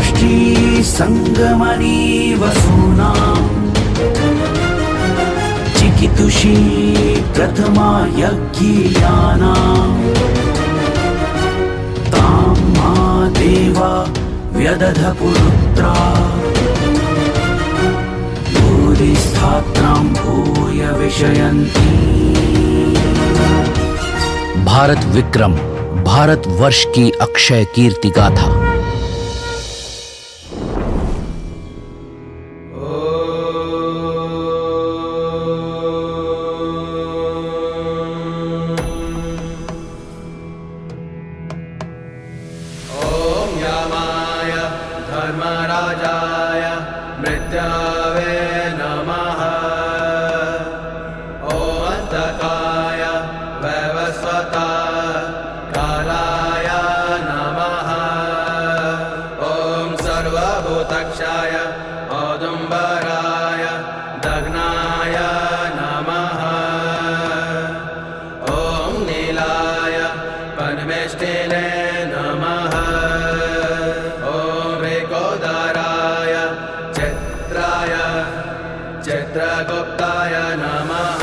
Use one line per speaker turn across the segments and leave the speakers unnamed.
काष्ठी संगमनी वसूनां चिकितुषी प्रथमा यज्ञियानां तां मा देवा व्यदध पुरुत्रा भूरिस्थात्रां भूय विषयन्ति।
भारत विक्रम, भारतवर्ष की अक्षय कीर्ति गाथा।
धर्मराजाय मृत्यावे नमः। ॐ अंतकाय वैवस्वताय कालाय नमः। ॐ सर्वभूतक्षाय औदुम्बराय दग्नाय नमः। ॐ नीलाय पद्मेष्टिने नमः। चित्रगुप्ताय नमः।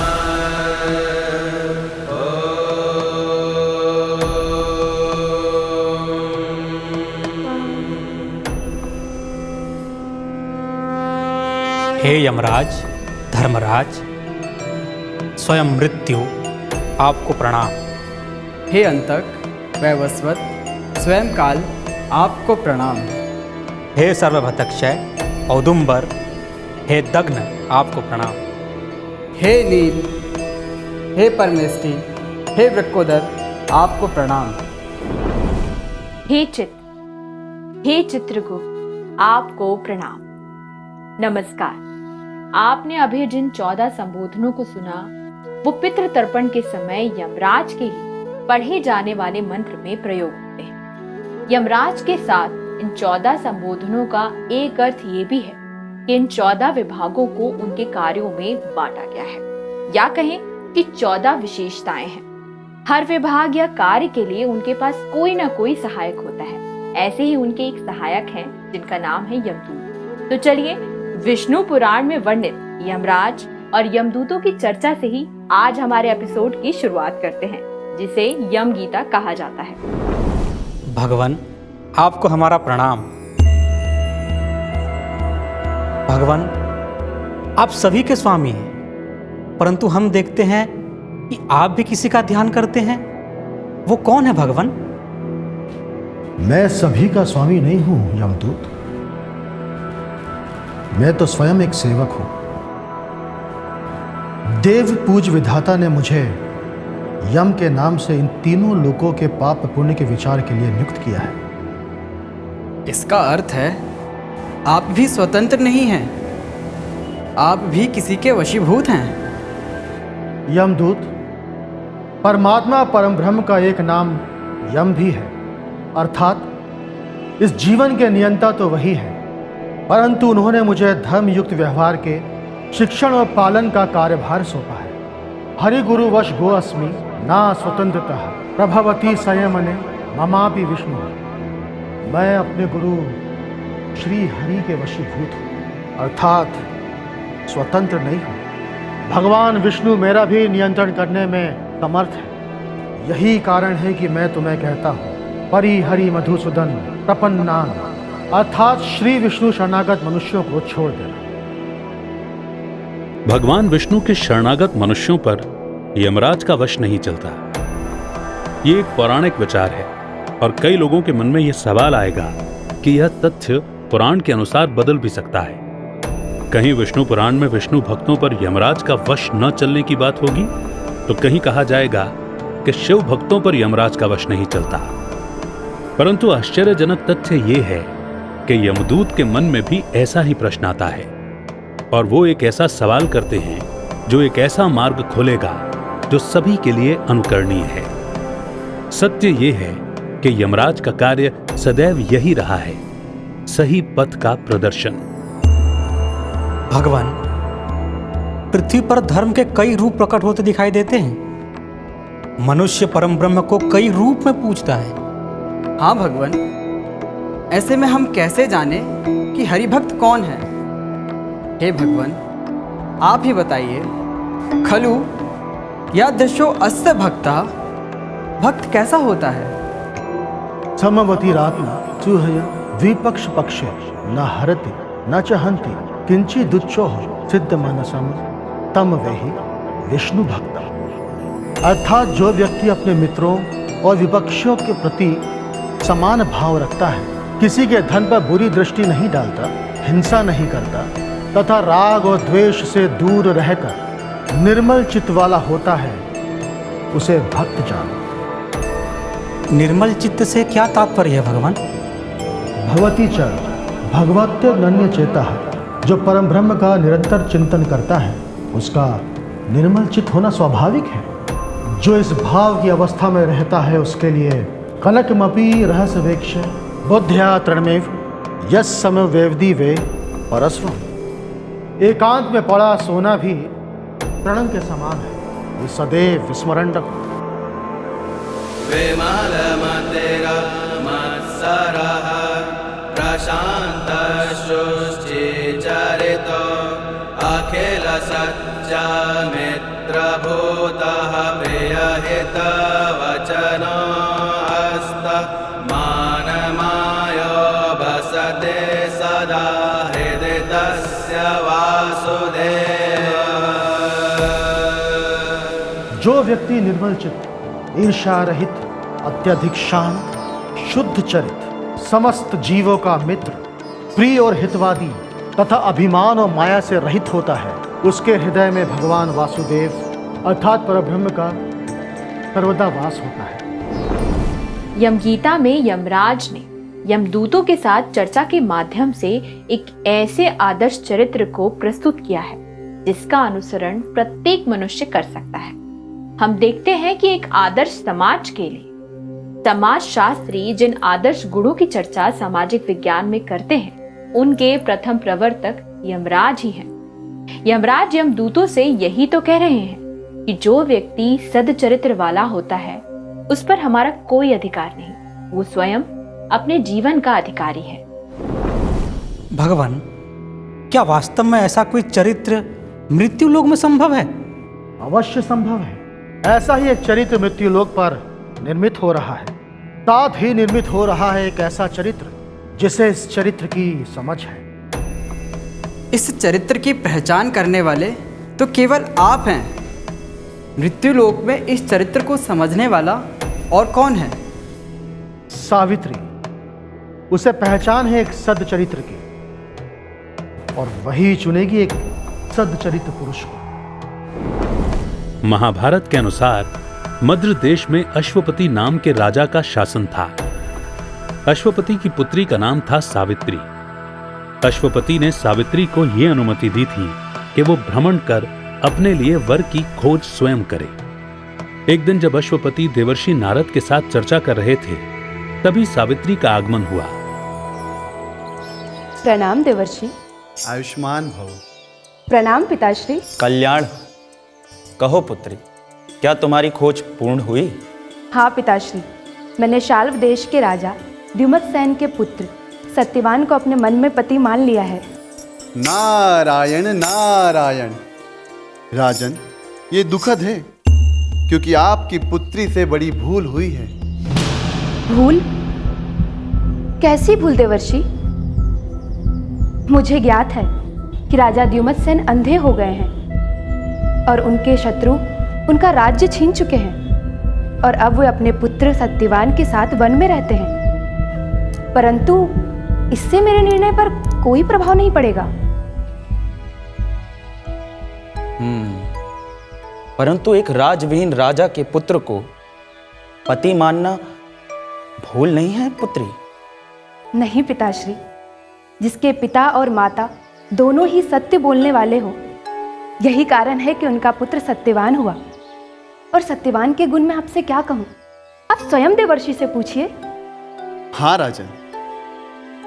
हे यमराज, धर्मराज, स्वयं मृत्यु, आपको प्रणाम।
हे अंतक वैवस्वत, स्वयं काल, आपको प्रणाम।
हे सर्वभतक्षय औदुम्बर, हे दग्न, आपको प्रणाम।
हे नील, हे परमेष्टि, हे वृक्कोदर, आपको प्रणाम।
हे चित्रगुप्त, आपको प्रणाम। नमस्कार। आपने अभी जिन 14 संबोधनों को सुना वो पितृ तर्पण के समय यमराज के लिए पढ़े जाने वाले मंत्र में प्रयोग होते हैं। यमराज के साथ इन 14 संबोधनों का एक अर्थ ये भी है कि इन 14 विभागों को उनके कार्यों में बांटा गया है, या कहें कि 14 विशेषताएं हैं। हर विभाग या कार्य के लिए उनके पास कोई ना कोई सहायक होता है। ऐसे ही उनके एक सहायक हैं जिनका नाम है यमदूत। तो चलिए विष्णु पुराण में वर्णित यमराज और यमदूतों की चर्चा से ही आज हमारे एपिसोड की शुरुआत करते हैं, जिसे यम गीता कहा जाता है।
भगवान, आपको हमारा प्रणाम। भगवान, आप सभी के स्वामी हैं, परंतु हम देखते हैं कि आप भी किसी का ध्यान करते हैं। वो कौन है भगवान?
मैं सभी का स्वामी नहीं हूं यमदूत। मैं तो स्वयं एक सेवक हूं। देव पूज विधाता ने मुझे यम के नाम से इन तीनों लोकों के पाप पुण्य के विचार के लिए नियुक्त किया है।
इसका अर्थ है आप भी स्वतंत्र नहीं हैं, आप भी किसी के वशीभूत हैं।
यमदूत, परमात्मा परम ब्रह्म का एक नाम यम भी है, अर्थात इस जीवन के नियंता तो वही है, परंतु उन्होंने मुझे धर्मयुक्त व्यवहार के शिक्षण और पालन का कार्यभार सौंपा है। हरि गुरु वश गो अस्मि ना स्वतंत्रतः प्रभवती संयमने ममापि विष्णु। मैं अपने गुरु श्री हरि के वशीभूत हूँ, अर्थात स्वतंत्र नहीं हूँ। भगवान विष्णु मेरा भी नियंत्रण करने में समर्थ है। यही कारण है कि मैं तुम्हें कहता हूँ परिहरि मधुसूदन प्रपन्नान, अर्थात श्री विष्णु शरणागत मनुष्यों को छोड़ देना।
भगवान विष्णु के शरणागत मनुष्यों पर यमराज का वश नहीं चलता। ये एक पौराणिक विचार है और कई लोगों के मन में यह सवाल आएगा कि यह तथ्य पुराण के अनुसार बदल भी सकता है। कहीं विष्णु पुराण में विष्णु भक्तों पर यमराज का वश न चलने की बात होगी, तो कहीं कहा जाएगा कि शिव भक्तों पर यमराज का वश नहीं चलता। परंतु आश्चर्यजनक तथ्य यह है कि यमदूत के मन में भी ऐसा ही प्रश्न आता है, और वो एक ऐसा सवाल करते हैं जो एक ऐसा मार्ग खोलेगा जो सभी के लिए अनुकरणीय है। सत्य ये है कि यमराज का कार्य सदैव यही रहा है, सही पथ का प्रदर्शन।
भगवान, पृथ्वी पर धर्म के कई रूप प्रकट होते दिखाई देते हैं। मनुष्य परम ब्रह्म को कई रूप में पूजता है।
हाँ भगवान, ऐसे में हम कैसे जाने कि हरिभक्त कौन है? हे भगवान, आप ही बताइए। खलु या दशो अस्य भक्ता, भक्त कैसा होता है?
समवतीरात्मा चूहय द्विपक्ष पक्षे न हरति न च हन्ति किंचिदुच्चोः सिद्ध मनसम तम वेहि विष्णु भक्ता। अर्थात जो व्यक्ति अपने मित्रों और विपक्षियों के प्रति समान भाव रखता है, किसी के धन पर बुरी दृष्टि नहीं डालता, हिंसा नहीं करता तथा राग और द्वेष से दूर रहकर निर्मल चित्त वाला होता है, उसे भक्त जानो।
निर्मल चित्त से क्या तात्पर्य है भगवान?
भवती च भगवत्यनन्य चेता, जो परम ब्रह्म का निरंतर चिंतन करता है उसका निर्मल चित्त होना स्वाभाविक है। जो इस भाव की अवस्था में रहता है उसके लिए कनकमपि रहस्यवेक्ष बुद्ध्या तृणमेव यस समवेदी वे परस्वम। एकांत में पड़ा सोना भी तृण के समान है, वो सदैव विस्मरण रखो।
विमलमतिरा मत्सरः प्रशान्तः शुचिचरितो अखिलसच्चमित्रभूतः प्रियहितवचनो हस्तः मानमायो वसते सदा हृदि तस्य वासुदेव।
जो व्यक्ति निर्मल चित्त, ईर्ष्या रहित, अत्यधिक शांत, शुद्ध चरित, समस्त जीवों का मित्र, प्रिय और हितवादी तथा अभिमान और माया से रहित होता है, उसके हृदय में भगवान वासुदेव अर्थात परब्रह्म का सर्वदा वास होता है।
यमगीता में यमराज ने यमदूतों के साथ चर्चा के माध्यम से एक ऐसे आदर्श चरित्र को प्रस्तुत किया है जिसका अनुसरण प्रत्येक मनुष्य कर सकता है। हम देखते हैं कि एक आदर्श समाज के लिए समाज शास्त्री जिन आदर्श गुणों की चर्चा सामाजिक विज्ञान में करते हैं, उनके प्रथम प्रवर्तक यमराज ही हैं। यमराज यमदूतों से यही तो कह रहे हैं कि जो व्यक्ति सदचरित्र वाला होता है उस पर हमारा कोई अधिकार नहीं, वो स्वयं अपने जीवन का अधिकारी है।
भगवान, क्या वास्तव में ऐसा कोई चरित्र मृत्यु लोक में संभव है?
अवश्य संभव है। ऐसा ही एक चरित्र मृत्यु लोक पर निर्मित हो रहा है। साथ ही निर्मित हो रहा है एक ऐसा चरित्र जिसे इस चरित्र की समझ है।
इस चरित्र की पहचान करने वाले तो केवल आप हैं। मृत्यु लोक में इस चरित्र को समझने वाला और कौन है?
सावित्री। उसे पहचान है एक सदचरित्र की, और वही चुनेगी एक सदचरित्र पुरुष को।
महाभारत के अनुसार मद्र देश में अश्वपति नाम के राजा का शासन था। अश्वपति की पुत्री का नाम था सावित्री। अश्वपति ने सावित्री को यह अनुमति दी थी कि वो भ्रमण कर अपने लिए वर की खोज स्वयं करे। एक दिन जब अश्वपति देवर्षि नारद के साथ चर्चा कर रहे थे, तभी सावित्री का आगमन हुआ।
प्रणाम देवर्षि।
आयुष्मान भव।
प्रणाम पिताश्री।
कल्याण। कहो पुत्री, क्या तुम्हारी खोज पूर्ण हुई?
हाँ पिताश्री, मैंने शाल्व देश के राजा द्युमत्सेन के पुत्र सत्यवान को अपने मन में पति मान लिया है।
नारायण नारायण। राजन, ये दुखद है क्योंकि आपकी पुत्री से बड़ी भूल हुई है।
भूल? कैसी भूल देवर्षि? मुझे ज्ञात है कि राजा द्युमत्सेन अंधे हो गए हैं और उनके शत्रु उनका राज्य छीन चुके हैं और अब वे अपने पुत्र सत्यवान के साथ वन में रहते हैं। परंतु इससे मेरे निर्णय पर कोई प्रभाव नहीं पड़ेगा।
परंतु एक राजविहीन राजा के पुत्र को पति मानना भूल नहीं है पुत्री?
नहीं पिताश्री, जिसके पिता और माता दोनों ही सत्य बोलने वाले हो, यही कारण है कि उनका पुत्र सत्यवान हुआ। और सत्यवान के गुण में आपसे क्या कहूं, आप स्वयं देवर्षि से पूछिए।
हाँ राजन,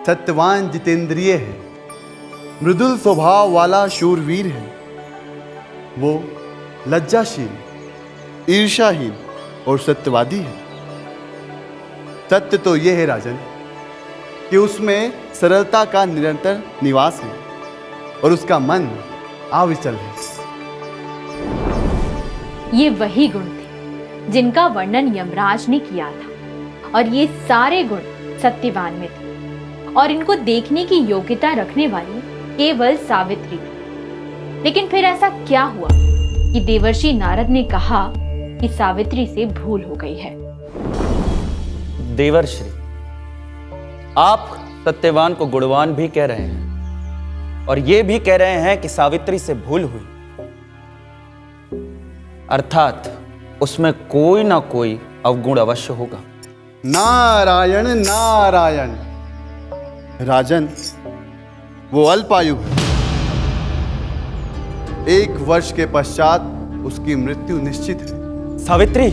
सत्यवान जितेंद्रिय है, मृदुल स्वभाव वाला शूरवीर है। वो लज्जाशील, ईर्ष्याहीन और सत्यवादी है। सत्य तो यह है राजन कि उसमें सरलता का निरंतर निवास है और उसका मन अविचल है।
ये वही गुण थे जिनका वर्णन यमराज ने किया था, और ये सारे गुण सत्यवान में थे, और इनको देखने की योग्यता रखने वाली केवल सावित्री थी। लेकिन फिर ऐसा क्या हुआ कि देवर्षि नारद ने कहा कि सावित्री से भूल हो गई है।
देवर्षि, आप सत्यवान को गुणवान भी कह रहे हैं और ये भी कह रहे हैं कि सावित्री से भूल हुई, अर्थात उसमें कोई ना कोई अवगुण अवश्य होगा।
नारायण नारायण। राजन, वो अल्पायु है। 1 वर्ष के पश्चात उसकी मृत्यु निश्चित है।
सावित्री!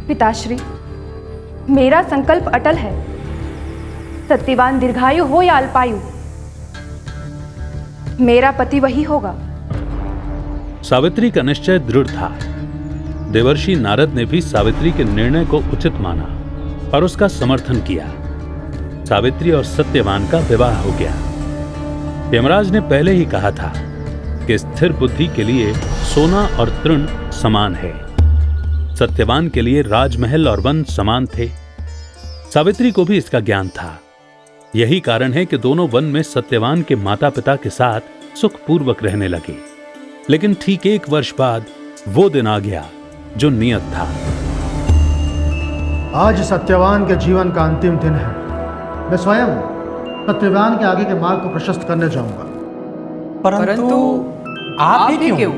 पिताश्री, मेरा संकल्प अटल है। सत्यवान दीर्घायु हो या अल्पायु, मेरा पति वही होगा।
सावित्री का निश्चय दृढ़ था। देवर्षि नारद ने भी सावित्री के निर्णय को उचित माना और उसका समर्थन किया। सावित्री और सत्यवान का विवाह हो गया। यमराज ने पहले ही कहा था कि स्थिर बुद्धि के लिए सोना और तृण समान है। सत्यवान के लिए राजमहल और वन समान थे। सावित्री को भी इसका ज्ञान था। यही कारण है कि दोनों वन में सत्यवान के माता पिता के साथ सुखपूर्वक रहने लगे। लेकिन ठीक 1 वर्ष बाद वो दिन आ गया जो नियत था।
आज सत्यवान के जीवन का अंतिम दिन है। मैं स्वयं सत्यवान के आगे के मार्ग को प्रशस्त करने जाऊंगा।
परंतु आप ही क्यों?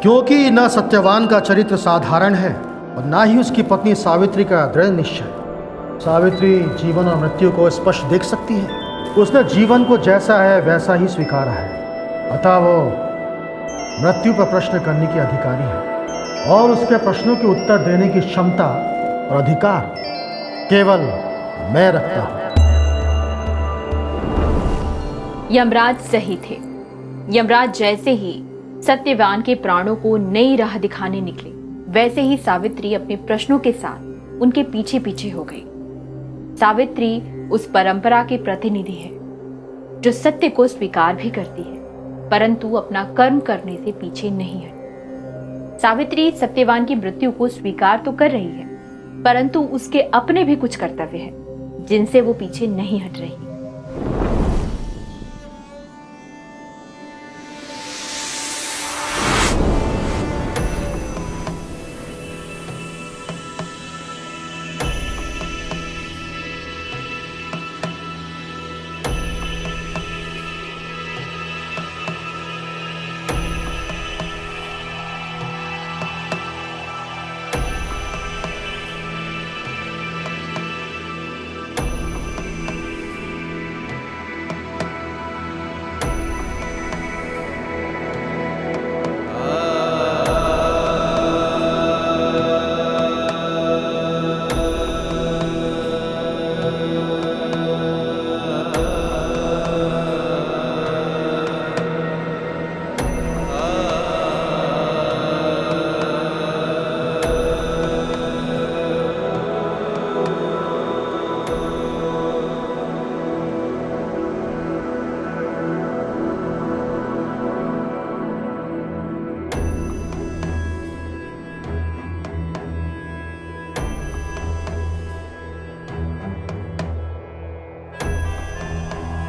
क्योंकि न सत्यवान का चरित्र साधारण है और न ही उसकी पत्नी सावित्री का दृढ़ निश्चय। सावित्री जीवन और मृत्यु को स्पष्ट देख सकती है। उसने जीवन को जैसा है वैसा ही स्वीकारा है, अतः वो मृत्यु पर प्रश्न करने की अधिकारी है और उसके प्रश्नों के उत्तर देने की क्षमता और अधिकार केवल मैं रखता हूं।
यमराज सही थे। यमराज जैसे ही सत्यवान के प्राणों को नई राह दिखाने निकले, वैसे ही सावित्री अपने प्रश्नों के साथ उनके पीछे पीछे हो गई। सावित्री उस परंपरा के प्रतिनिधि है जो सत्य को स्वीकार भी करती है, परंतु अपना कर्म करने से पीछे नहीं है। सावित्री सत्यवान की मृत्यु को स्वीकार तो कर रही है, परंतु उसके अपने भी कुछ कर्तव्य हैं जिनसे वो पीछे नहीं हट रही।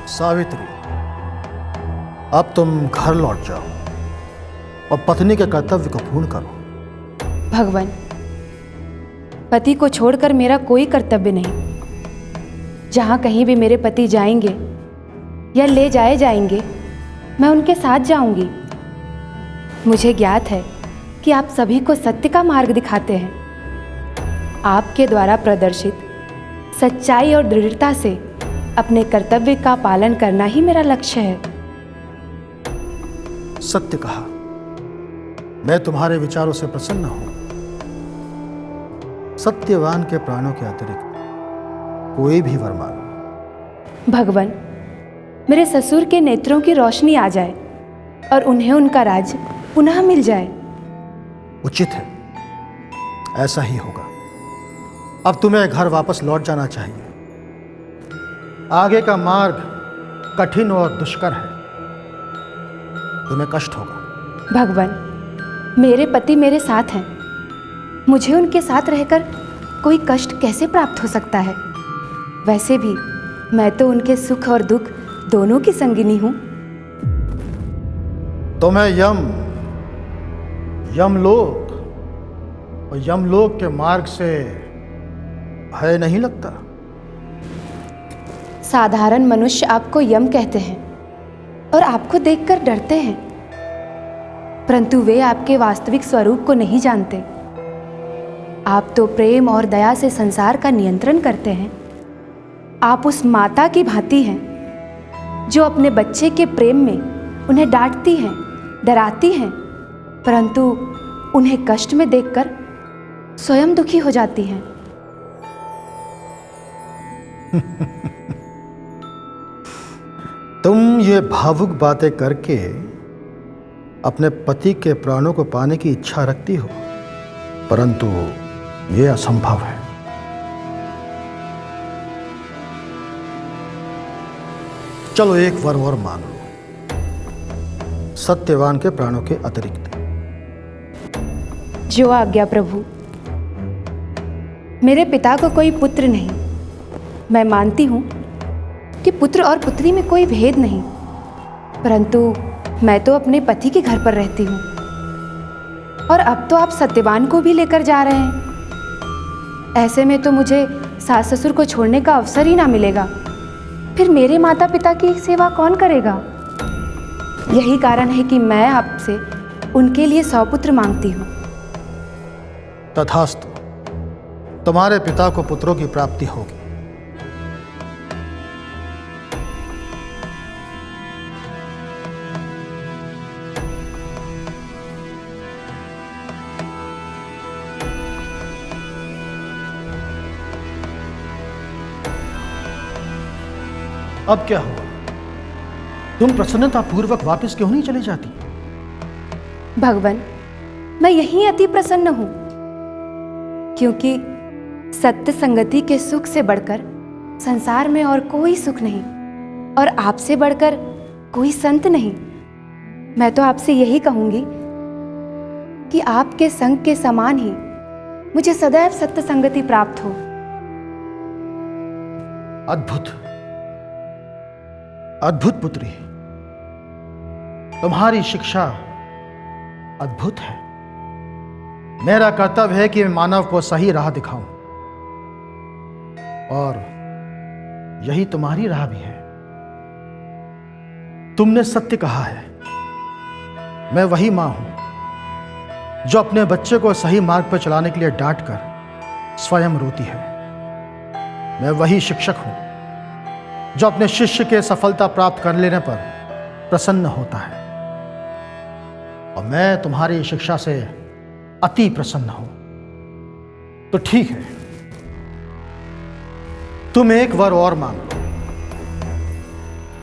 सावित्री, अब तुम घर लौट जाओ और पत्नी के कर्तव्य को पूर्ण करो।
भगवान, पति को छोड़कर मेरा कोई कर्तव्य नहीं। जहाँ कहीं भी मेरे पति जाएंगे या ले जाए जाएंगे, मैं उनके साथ जाऊंगी। मुझे ज्ञात है कि आप सभी को सत्य का मार्ग दिखाते हैं। आपके द्वारा प्रदर्शित सच्चाई और दृढ़ता से अपने कर्तव्य का पालन करना ही मेरा लक्ष्य है।
सत्य कहा। मैं तुम्हारे विचारों से प्रसन्न हूं। सत्यवान के प्राणों के अतिरिक्त कोई भी वर मांगो।
भगवान, मेरे ससुर के नेत्रों की रोशनी आ जाए और उन्हें उनका राज्य पुनः मिल जाए।
उचित है, ऐसा ही होगा। अब तुम्हें घर वापस लौट जाना चाहिए। आगे का मार्ग कठिन और दुष्कर है, तुम्हें कष्ट होगा।
भगवान, मेरे पति मेरे साथ हैं। मुझे उनके साथ रहकर कोई कष्ट कैसे प्राप्त हो सकता है? वैसे भी मैं तो उनके सुख और दुख दोनों की संगिनी हूं।
तुम्हें यमलोक और यमलोक के मार्ग से भय नहीं लगता?
साधारण मनुष्य आपको यम कहते हैं और आपको देखकर डरते हैं, परंतु वे आपके वास्तविक स्वरूप को नहीं जानते। आप तो प्रेम और दया से संसार का नियंत्रण करते हैं। आप उस माता की भांति हैं जो अपने बच्चे के प्रेम में उन्हें डांटती हैं, डराती हैं, परंतु उन्हें कष्ट में देखकर स्वयं दुखी हो जाती हैं।
तुम ये भावुक बातें करके अपने पति के प्राणों को पाने की इच्छा रखती हो, परंतु ये असंभव है। चलो एक वर और मांग लो, सत्यवान के प्राणों के अतिरिक्त।
जो आज्ञा प्रभु। मेरे पिता को कोई पुत्र नहीं। मैं मानती हूँ कि पुत्र और पुत्री में कोई भेद नहीं, परंतु मैं तो अपने पति के घर पर रहती हूँ, और अब तो आप सत्यवान को भी लेकर जा रहे हैं। ऐसे में तो मुझे सास ससुर को छोड़ने का अवसर ही ना मिलेगा। फिर मेरे माता पिता की सेवा कौन करेगा? यही कारण है कि मैं आपसे उनके लिए 100 पुत्र मांगती हूँ।
तथास्तु, तुम्हारे पिता को पुत्रों की प्राप्ति होगी। अब क्या हुआ? तुम प्रसन्नतापूर्वक वापस क्यों नहीं चली जाती?
भगवान, मैं यहीं अति प्रसन्न हूं, क्योंकि सत्य संगति के सुख से बढ़कर संसार में और कोई सुख नहीं, और आपसे बढ़कर कोई संत नहीं। मैं तो आपसे यही कहूंगी कि आपके संग के समान ही मुझे सदैव सत्य संगति प्राप्त हो।
अद्भुत अद्भुत पुत्री, तुम्हारी शिक्षा अद्भुत है। मेरा कर्तव्य है कि मैं मानव को सही राह दिखाऊं, और यही तुम्हारी राह भी है। तुमने सत्य कहा है। मैं वही मां हूं जो अपने बच्चे को सही मार्ग पर चलाने के लिए डांटकर स्वयं रोती है। मैं वही शिक्षक हूं जो अपने शिष्य के सफलता प्राप्त कर लेने पर प्रसन्न होता है, और मैं तुम्हारी शिक्षा से अति प्रसन्न हूं। तो ठीक है, तुम एक वर और मांग लो,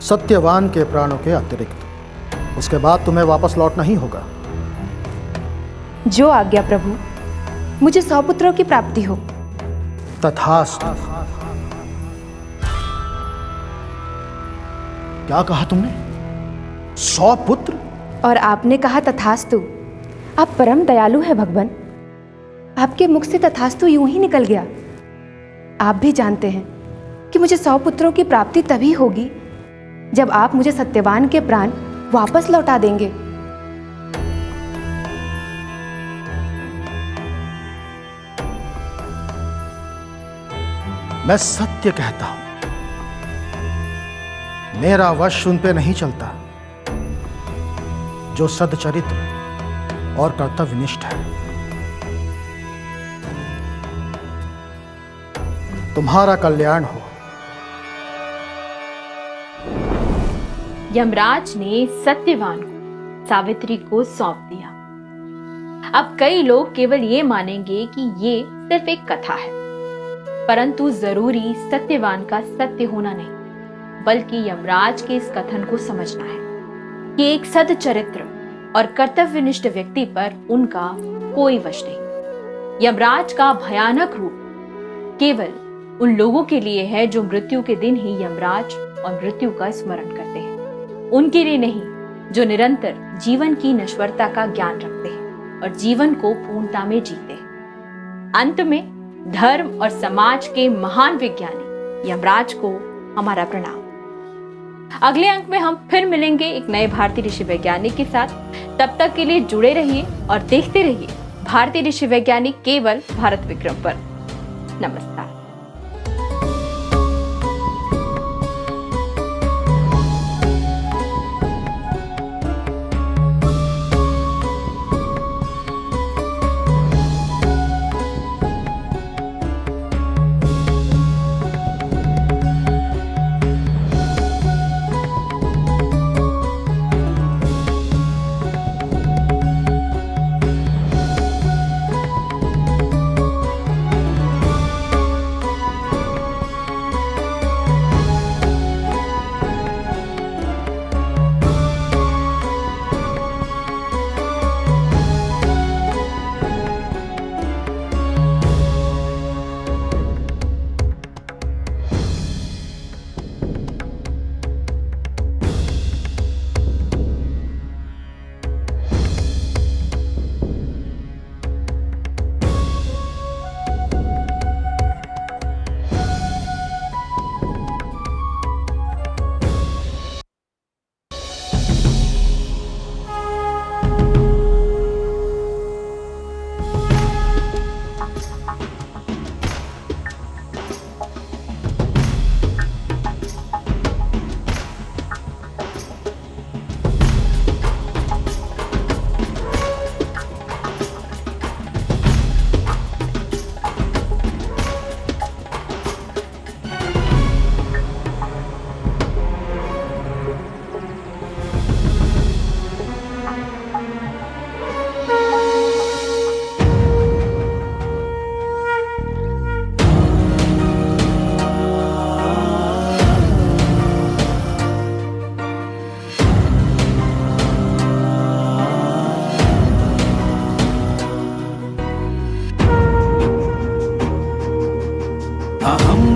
सत्यवान के प्राणों के अतिरिक्त। उसके बाद तुम्हें वापस लौटना ही होगा।
जो आज्ञा प्रभु। मुझे 100 पुत्रों की प्राप्ति हो।
तथास्तु। क्या कहा तुमने? 100 पुत्र?
और आपने कहा तथास्तु। आप परम दयालु हैं भगवान। आपके मुख से तथास्तु यूं ही निकल गया। आप भी जानते हैं कि मुझे 100 पुत्रों की प्राप्ति तभी होगी जब आप मुझे सत्यवान के प्राण वापस लौटा देंगे।
मैं सत्य कहता हूं, मेरा वश उन पे नहीं चलता जो सदचरित्र और कर्तव्यनिष्ठ है। तुम्हारा कल्याण हो।
यमराज ने सत्यवान को सावित्री को सौंप दिया। अब कई लोग केवल ये मानेंगे कि ये सिर्फ एक कथा है, परंतु जरूरी सत्यवान का सत्य होना नहीं, बल्कि यमराज के इस कथन को समझना है कि एक सदचरित्र और कर्तव्यनिष्ठ व्यक्ति पर उनका कोई वश नहीं। यमराज का भयानक रूप केवल उन लोगों के लिए है जो मृत्यु के दिन ही यमराज और मृत्यु का स्मरण करते हैं। उनके लिए नहीं जो निरंतर जीवन की नश्वरता का ज्ञान रखते हैं और जीवन को पूर्णता में जीते हैं। अंत में धर्म और समाज के महान विज्ञानी यमराज को हमारा प्रणाम। अगले अंक में हम फिर मिलेंगे एक नए भारतीय ऋषि वैज्ञानिक के साथ। तब तक के लिए जुड़े रहिए और देखते रहिए भारतीय ऋषि वैज्ञानिक केवल भारत विक्रम पर। नमस्कार।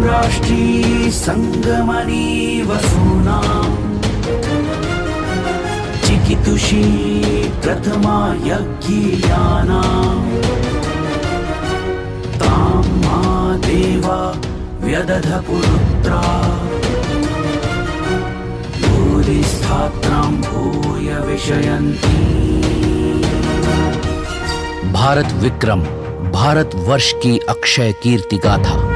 राष्ट्री संगमनी वसूनां चिकितुषी प्रथमा यज्ञियानां तां मा देवा व्यदध पुरुत्रा भूरिस्थात्रां भूय विषयन्ति।
भारत विक्रम भारत वर्ष की अक्षय कीर्ति गाथा।